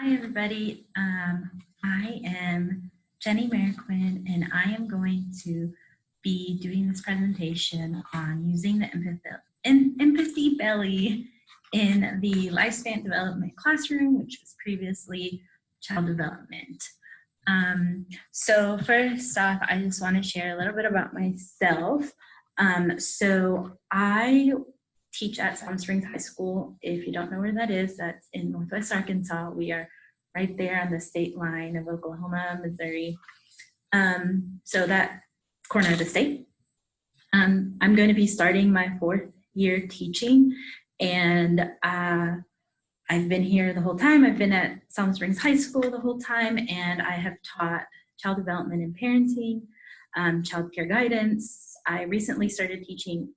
Hi, everybody. I am Jenny Mariquin, and I am going to be doing this presentation on using the empathy belly in the lifespan development classroom, which was previously child development. So first off, I just want to share a little bit about myself. So I teach at Palm Springs High School. If you don't know where that is, that's in Northwest Arkansas. We are right there on the state line of Oklahoma, Missouri. So that corner of the state. I'm going to be starting my 4th year teaching, and I've been here the whole time. I've been at Palm Springs High School the whole time, and I have taught child development and parenting, child care guidance. I recently started teaching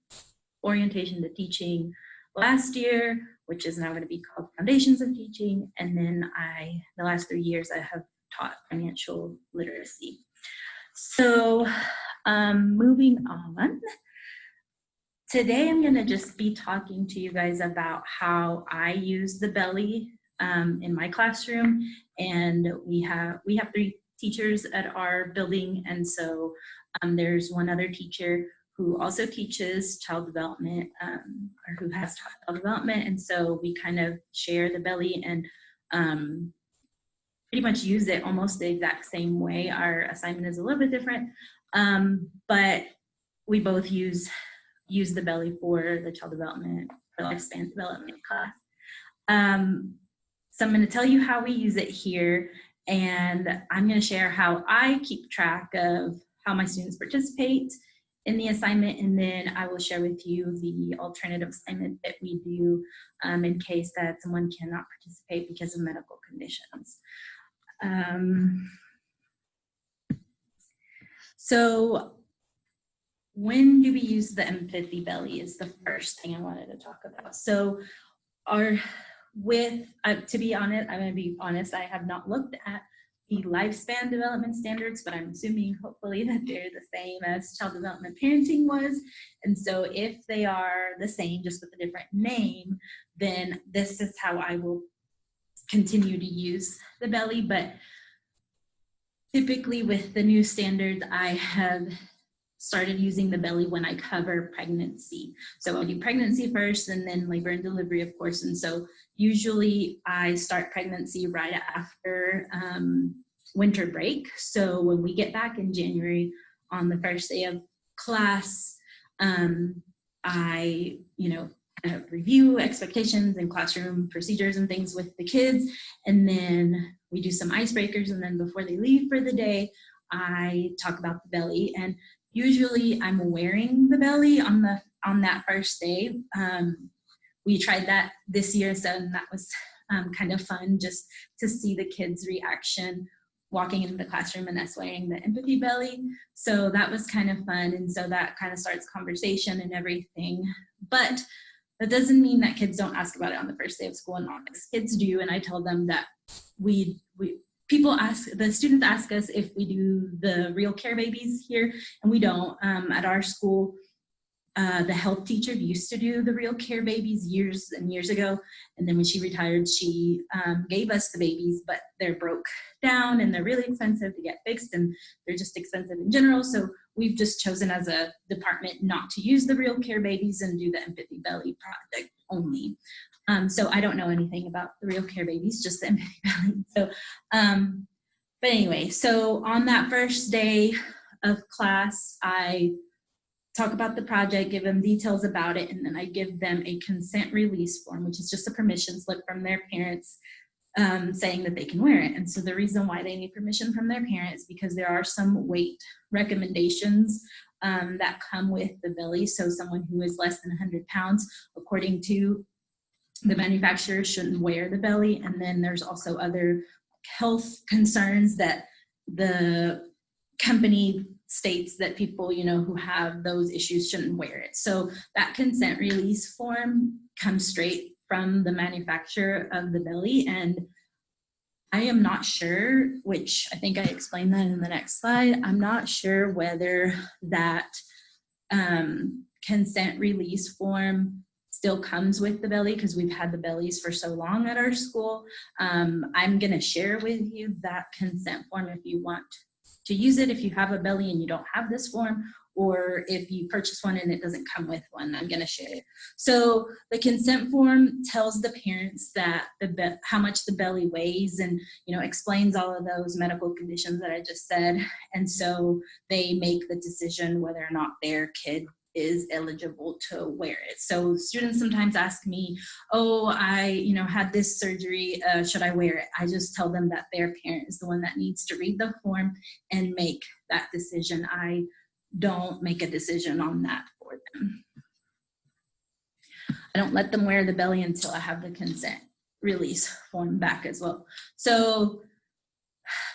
orientation to teaching last year, which is now going to be called Foundations of Teaching. And then the last 3 years, I have taught financial literacy. So moving on, today I'm going to just be talking to you guys about how I use the belly in my classroom. And we have 3 teachers at our building. And so there's one other teacher who also teaches child development, or who has taught child development. And so we kind of share the belly and pretty much use it almost the exact same way. Our assignment is a little bit different, but we both use the belly for the child development, for lifespan development class. So I'm going to tell you how we use it here, and I'm going to share how I keep track of how my students participate in the assignment, and then I will share with you the alternative assignment that we do in case that someone cannot participate because of medical conditions. So when do we use the empathy belly is the first thing I wanted to talk about. So to be honest, I'm going to be honest, I have not looked at the lifespan development standards, but I'm assuming hopefully that they're the same as child development parenting was. And so if they are the same, just with a different name, then this is how I will continue to use the belly. But typically with the new standards, I have started using the belly when I cover pregnancy. So I do pregnancy first and then labor and delivery, of course. And so usually I start pregnancy right after winter break. So when we get back in January on the first day of class, I, kind of review expectations and classroom procedures and things with the kids. And then we do some icebreakers. And then before they leave for the day, I talk about the belly. And usually I'm wearing the belly on that first day. We tried that this year, so that was kind of fun just to see the kids' reaction walking into the classroom and us wearing the empathy belly. So that was kind of fun, and so that kind of starts conversation and everything. But that doesn't mean that kids don't ask about it on the first day of school in August. Kids do, and I tell them that the students ask us if we do the real care babies here, and we don't. At our school, the health teacher used to do the real care babies years and years ago, and then when she retired, she gave us the babies, but they're broke down and they're really expensive to get fixed, and they're just expensive in general. So we've just chosen as a department not to use the real care babies and do the empathy belly project only. So I don't know anything about the real care babies, just the empathy belly. So, but anyway, so on that first day of class, I talk about the project, give them details about it, and then I give them a consent release form, which is just a permission slip from their parents saying that they can wear it. And so the reason why they need permission from their parents, because there are some weight recommendations that come with the belly. So someone who is less than 100 pounds, according to the manufacturer, shouldn't wear the belly. And then there's also other health concerns that the company states that people, who have those issues shouldn't wear it. So that consent release form comes straight from the manufacturer of the belly. And I am not sure, which I think I explained that in the next slide, I'm not sure whether that consent release form still comes with the belly because we've had the bellies for so long at our school. I'm going to share with you that consent form if you want to use it, if you have a belly and you don't have this form, or if you purchase one and it doesn't come with one. I'm going to share it. So the consent form tells the parents that how much the belly weighs, and explains all of those medical conditions that I just said. And so they make the decision whether or not their kid is eligible to wear it. So students sometimes ask me, oh, I had this surgery, should I wear it? I just tell them that their parent is the one that needs to read the form and make that decision. I don't make a decision on that for them. I don't let them wear the belly until I have the consent release form back as well. So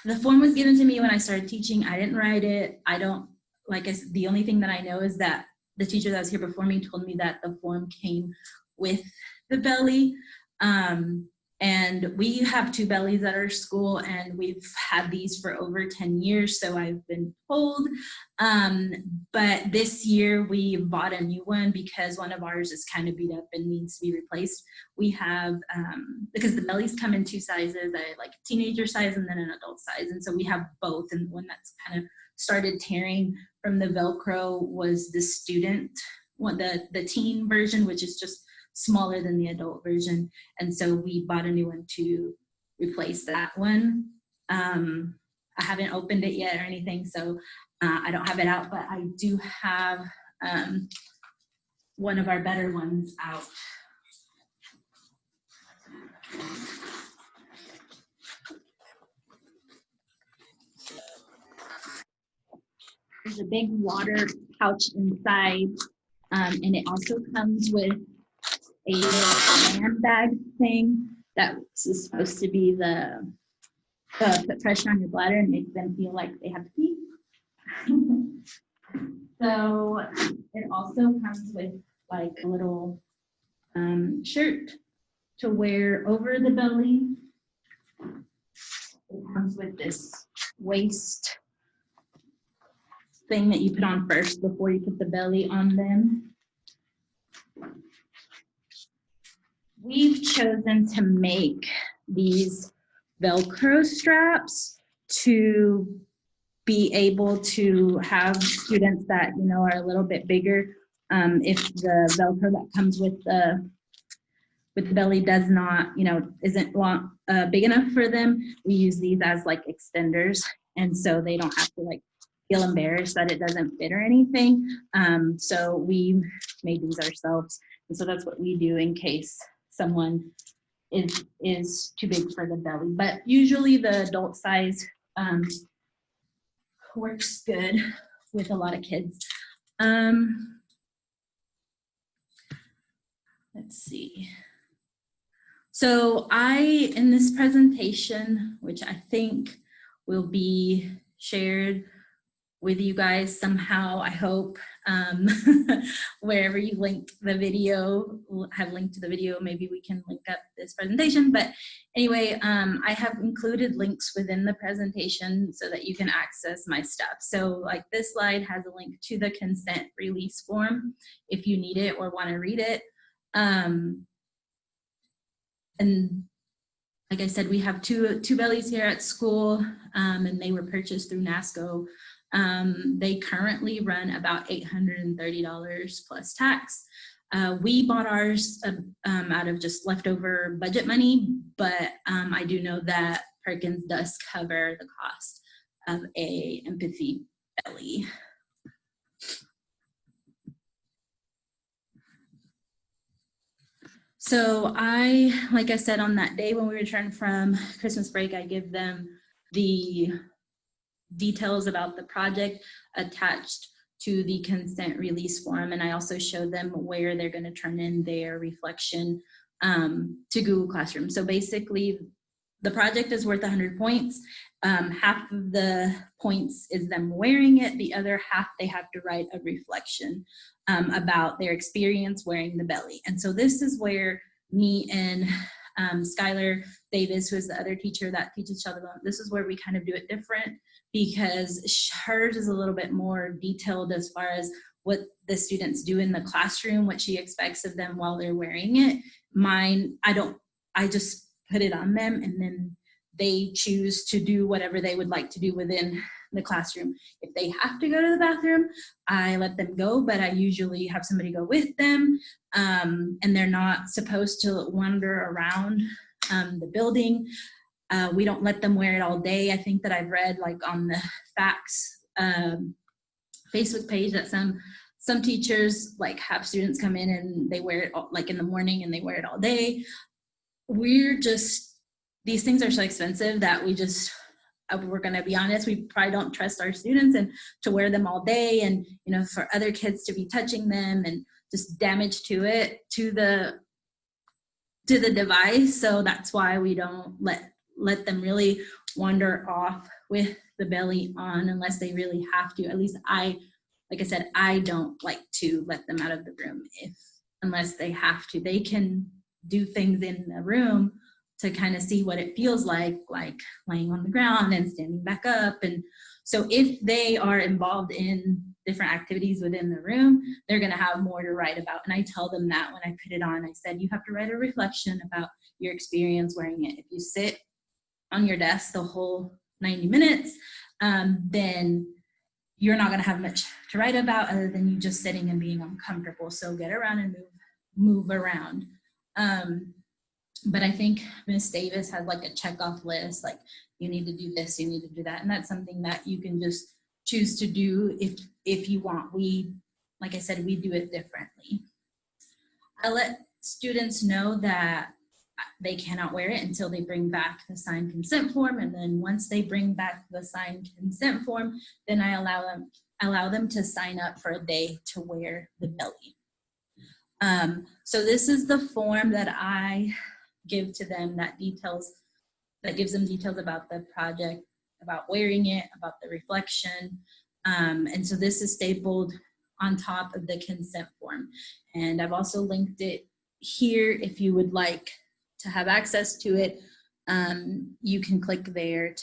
the form was given to me when I started teaching. I didn't write it. Like I said, the only thing that I know is that the teacher that was here before me told me that the form came with the belly. And we have 2 bellies at our school, and we've had these for over 10 years, so I've been told. But this year we bought a new one because one of ours is kind of beat up and needs to be replaced. We have, because the bellies come in 2 sizes, like a teenager size and then an adult size. And so we have both, and one that's kind of started tearing from the Velcro was the student, the teen version, which is just smaller than the adult version. And so we bought a new one to replace that one. I haven't opened it yet or anything, so I don't have it out, but I do have one of our better ones out. There's a big water pouch inside, and it also comes with a little bag thing that is supposed to be the put pressure on your bladder and make them feel like they have to pee. So it also comes with like a little shirt to wear over the belly. It comes with this waist thing that you put on first before you put the belly on them. We've chosen to make these Velcro straps to be able to have students that are a little bit bigger. If the Velcro that comes with the belly does not, isn't long, big enough for them, we use these as like extenders, and so they don't have to like feel embarrassed that it doesn't fit or anything. So we made these ourselves, and so that's what we do in case someone is too big for the belly. But usually the adult size works good with a lot of kids. Let's see. So in this presentation, which I think will be shared with you guys somehow, I hope, wherever you linked the video, have linked to the video, maybe we can link up this presentation. But anyway, I have included links within the presentation so that you can access my stuff. So like this slide has a link to the consent release form if you need it or want to read it. And like I said, we have two bellies here at school, and they were purchased through NASCO. They currently run about $830 plus tax. We bought ours out of just leftover budget money, but I do know that Perkins does cover the cost of a empathy belly. So like I said, on that day when we returned from Christmas break, I give them the details about the project attached to the consent release form, and I also show them where they're going to turn in their reflection to Google Classroom. So basically, the project is worth 100 points. Half of the points is them wearing it. The other half, they have to write a reflection about their experience wearing the belly. And so this is where me and Skylar Davis, who is the other teacher that teaches child development, this is where we kind of do it different, because hers is a little bit more detailed as far as what the students do in the classroom, what she expects of them while they're wearing it. Mine, I just put it on them, and then they choose to do whatever they would like to do within the classroom. If they have to go to the bathroom, I let them go, but I usually have somebody go with them, and they're not supposed to wander around the building. We don't let them wear it all day. I think that I've read like on the facts Facebook page that some teachers like have students come in and they wear it all, like in the morning, and they wear it all day. These things are so expensive that we're going to be honest, we probably don't trust our students and to wear them all day, and for other kids to be touching them and just damage to the device. So that's why we don't let them really wander off with the belly on unless they really have to. At least like I said, I don't like to let them out of the room unless they have to. They can do things in the room to kind of see what it feels like laying on the ground and standing back up. And so if they are involved in different activities within the room, they're going to have more to write about. And I tell them that when I put it on. I said, you have to write a reflection about your experience wearing it. If you sit on your desk the whole 90 minutes, then you're not going to have much to write about other than you just sitting and being uncomfortable. So get around and move around. But I think Ms. Davis has like a checkoff list, like you need to do this, you need to do that. And that's something that you can just choose to do if you want. Like I said, we do it differently. I let students know that they cannot wear it until they bring back the signed consent form. And then once they bring back the signed consent form, then I allow them to sign up for a day to wear the belly. So this is the form that I give to them that gives them details about the project, about wearing it, about the reflection. And so this is stapled on top of the consent form. And I've also linked it here if you would like to have access to it. You can click there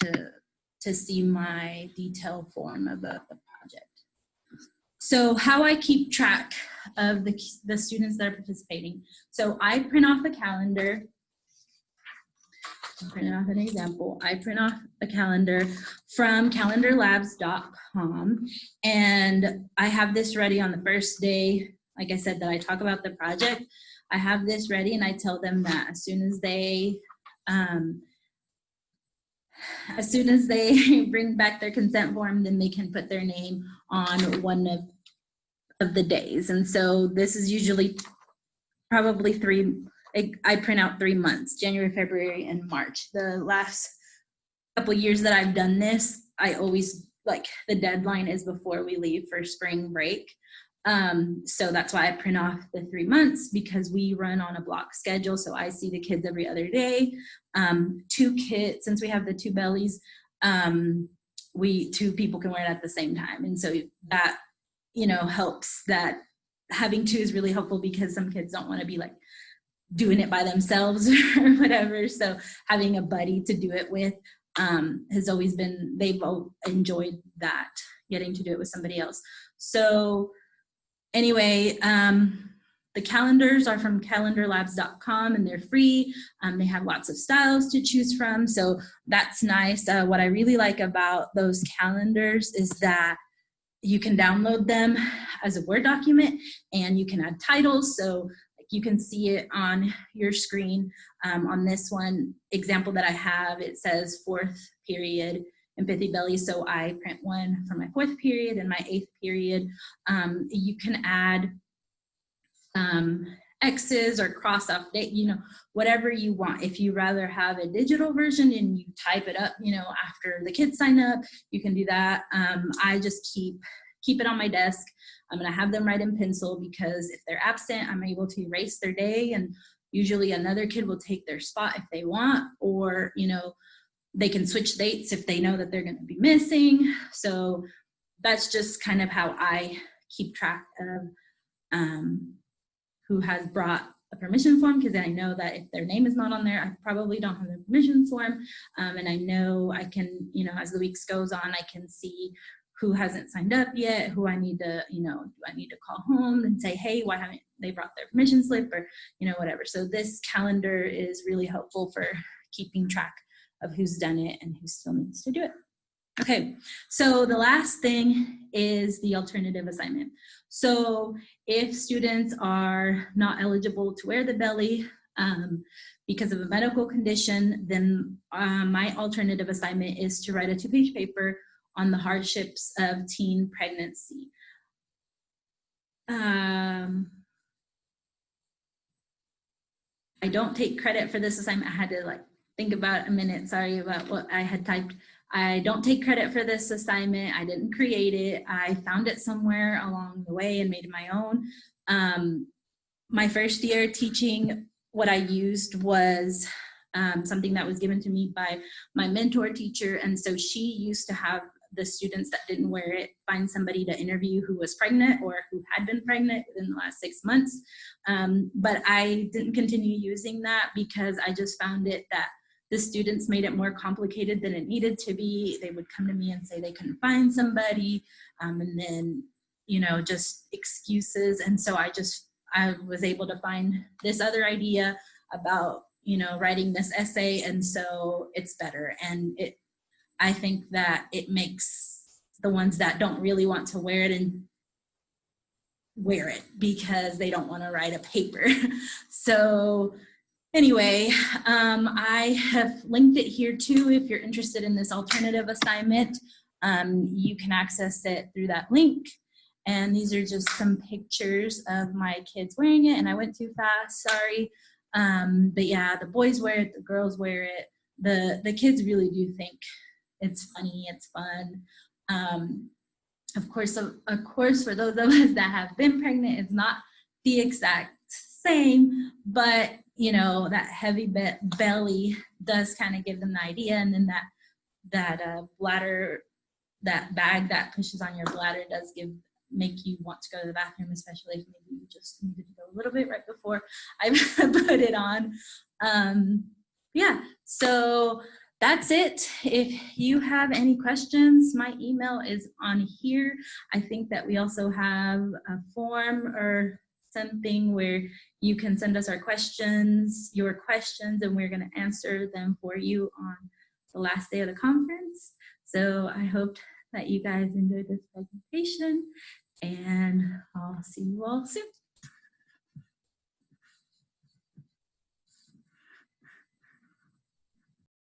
to see my detailed form of the project. So how I keep track of the students that are participating. So I print off a calendar. I'm printing off an example. I print off a calendar from calendarlabs.com, and I have this ready on the first day, like I said, that I talk about the project. I have this ready, and I tell them that as soon as they bring back their consent form, then they can put their name on one of the days. And so this is usually probably I print out 3 months, January, February, and March. The last couple years that I've done this, I always, like, the deadline is before we leave for spring break. So that's why I print off the 3 months, because we run on a block schedule. So I see the kids every other day. 2 kids, since we have the 2 bellies, 2 people can wear it at the same time. And so that, helps. That having 2 is really helpful, because some kids don't want to be like doing it by themselves or whatever. So having a buddy to do it with has always been, they've enjoyed that, getting to do it with somebody else. So anyway, the calendars are from calendarlabs.com, and they're free. They have lots of styles to choose from, so that's nice. What I really like about those calendars is that you can download them as a Word document, and you can add titles. So you can see it on your screen. On this one example that I have, it says 4th period empathy belly. So I print one for my 4th period and my 8th period. You can add X's or cross off date, whatever you want. If you rather have a digital version and you type it up, after the kids sign up, you can do that. I just keep it on my desk. I'm going to have them write in pencil, because if they're absent, I'm able to erase their day, and usually another kid will take their spot if they want, or, they can switch dates if they know that they're going to be missing. So that's just kind of how I keep track of who has brought a permission form, because I know that if their name is not on there, I probably don't have the permission form. And I know I can, as the weeks goes on, I can see who hasn't signed up yet, who I need to, do I need to call home and say, hey, why haven't they brought their permission slip, or, whatever. So this calendar is really helpful for keeping track of who's done it and who still needs to do it. Okay, so the last thing is the alternative assignment. So if students are not eligible to wear the belly because of a medical condition, then my alternative assignment is to write a 2-page paper on the hardships of teen pregnancy. I don't take credit for this assignment. I had to think about a minute, sorry about what I had typed. I don't take credit for this assignment. I didn't create it. I found it somewhere along the way and made it my own. My first year teaching, what I used was something that was given to me by my mentor teacher. And so she used to have the students that didn't wear it find somebody to interview who was pregnant or who had been pregnant within the last 6 months. But I didn't continue using that because I just found it that the students made it more complicated than it needed to be. They would come to me and say they couldn't find somebody, and then, just excuses. And so I was able to find this other idea about, writing this essay. And so it's better. And I think that it makes the ones that don't really want to wear it and wear it because they don't want to write a paper. So anyway, I have linked it here too. If you're interested in this alternative assignment, you can access it through that link. And these are just some pictures of my kids wearing it. And I went too fast, sorry. But yeah, the boys wear it, the girls wear it. The kids really do think it's funny, it's fun. Of course, for those of us that have been pregnant, it's not the exact same, but that heavy belly does kind of give them the idea. And then that bladder, that bag that pushes on your bladder does make you want to go to the bathroom, especially if maybe you just needed to go a little bit right before I put it on. Yeah, so that's it. If you have any questions, my email is on here. I think that we also have a form or something where you can send us your questions, and we're going to answer them for you on the last day of the conference. So I hope that you guys enjoyed this presentation, and I'll see you all soon.